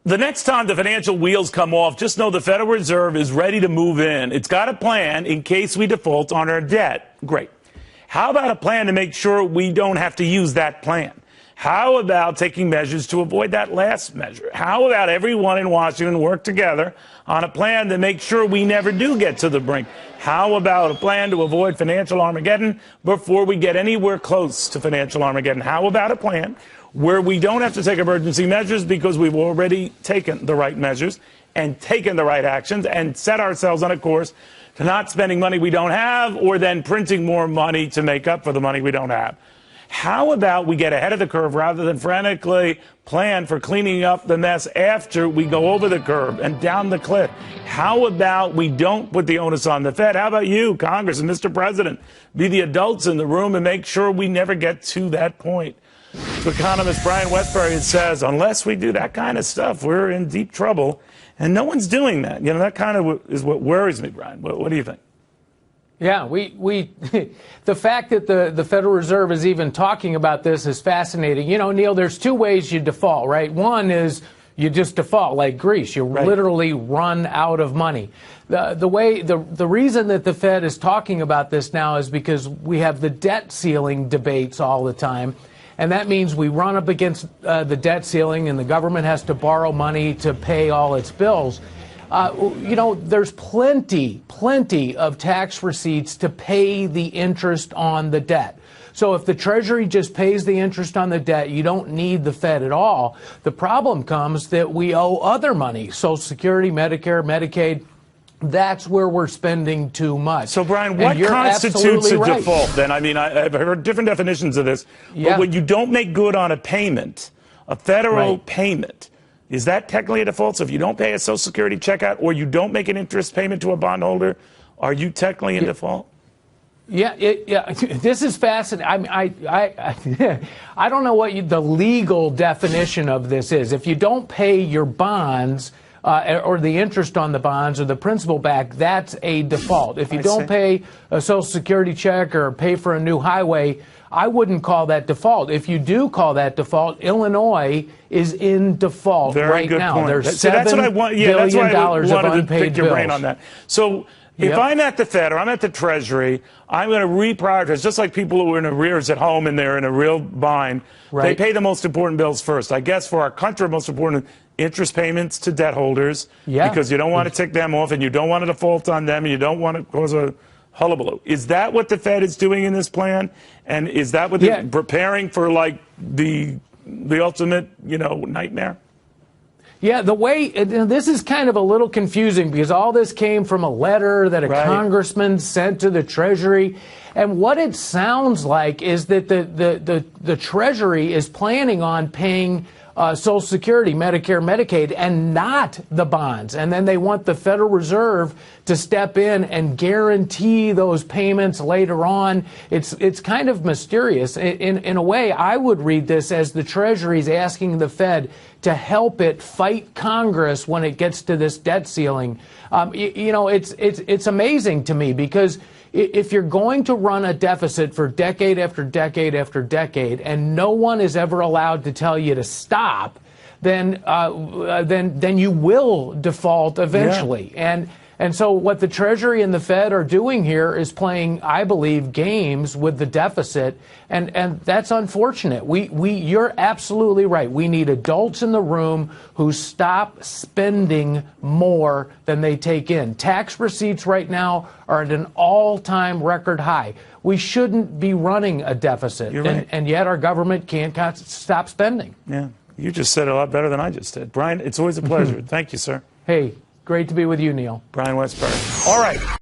The next time the financial wheels come off, just know the Federal Reserve is ready to move in. It's got a plan in case we default on our debt. Great. How about a plan to make sure we don't have to use that plan? How about taking measures to avoid that last measure? How about everyone in Washington work together on a plan to make sure we never do get to the brink? How about a plan to avoid financial Armageddon before we get anywhere close to financial Armageddon? How about a plan where we don't have to take emergency measures because we've already taken the right measures and taken the right actions and set ourselves on a course to not spending money we don't have or then printing more money to make up for the money we don't have? How about we get ahead of the curve rather than frantically plan for cleaning up the mess after we go over the curve and down the cliff? How about we don't put the onus on the Fed? How about you, Congress and Mr. President, be the adults in the room and make sure we never get to that point? To economist Brian Wesbury, it says, unless we do that kind of stuff, we're in deep trouble. And no one's doing that. You know, that kind of is what worries me, Brian. What do you think? Yeah, the fact that the Federal Reserve is even talking about this is fascinating. You know, Neil, there's two ways you default, right? One is you just default like Greece. You literally run out of money. The reason that the Fed is talking about this now is because we have the debt ceiling debates all the time. And that means we run up against the debt ceiling and the government has to borrow money to pay all its bills. You know, there's plenty of tax receipts to pay the interest on the debt. So if the Treasury just pays the interest on the debt, you don't need the Fed at all. The problem comes that we owe other money, Social Security, Medicare, Medicaid. That's where we're spending too much. So, Brian, what constitutes a default then? I mean, I've heard different definitions of this. But when you don't make good on a payment, a federal payment, is that technically a default? So if you don't pay a Social Security checkout or you don't make an interest payment to a bondholder, are you technically in default? Yeah, this is fascinating. I don't know what the legal definition of this is. If you don't pay your bonds or the interest on the bonds or the principal back, that's a default. If you don't pay a Social Security check or pay for a new highway, I wouldn't call that default. If you do call that default, Illinois is in default right now. Point. There's $7 billion of unpaid to pick your bills. brain on that. So if I'm at the Fed or I'm at the Treasury, I'm going to reprioritize, just like people who are in arrears at home and they're in a real bind. They pay the most important bills first. I guess for our country, most important interest payments to debt holders because you don't want to tick them off and you don't want to default on them and you don't want to cause a hullabaloo. Is that what the Fed is doing in this plan? And is that what they're preparing for, like, the ultimate, nightmare? Yeah, this is kind of a little confusing because all this came from a letter that a congressman sent to the Treasury. And what it sounds like is that the Treasury is planning on paying Social Security, Medicare, Medicaid, and not the bonds. And then they want the Federal Reserve to step in and guarantee those payments later on. It's kind of mysterious. In a way, I would read this as the Treasury's asking the Fed to help it fight Congress when it gets to this debt ceiling. It's amazing to me because if you're going to run a deficit for decade after decade after decade and no one is ever allowed to tell you to stop, then you will default eventually. And so what the Treasury and the Fed are doing here is playing, I believe, games with the deficit, and that's unfortunate. You're absolutely right. We need adults in the room who stop spending more than they take in. Tax receipts right now are at an all-time record high. We shouldn't be running a deficit, and yet our government can't stop spending. Yeah, you just said it a lot better than I just did. Brian, it's always a pleasure. Thank you, sir. Hey. Great to be with you, Neil. Brian Wesbury. All right.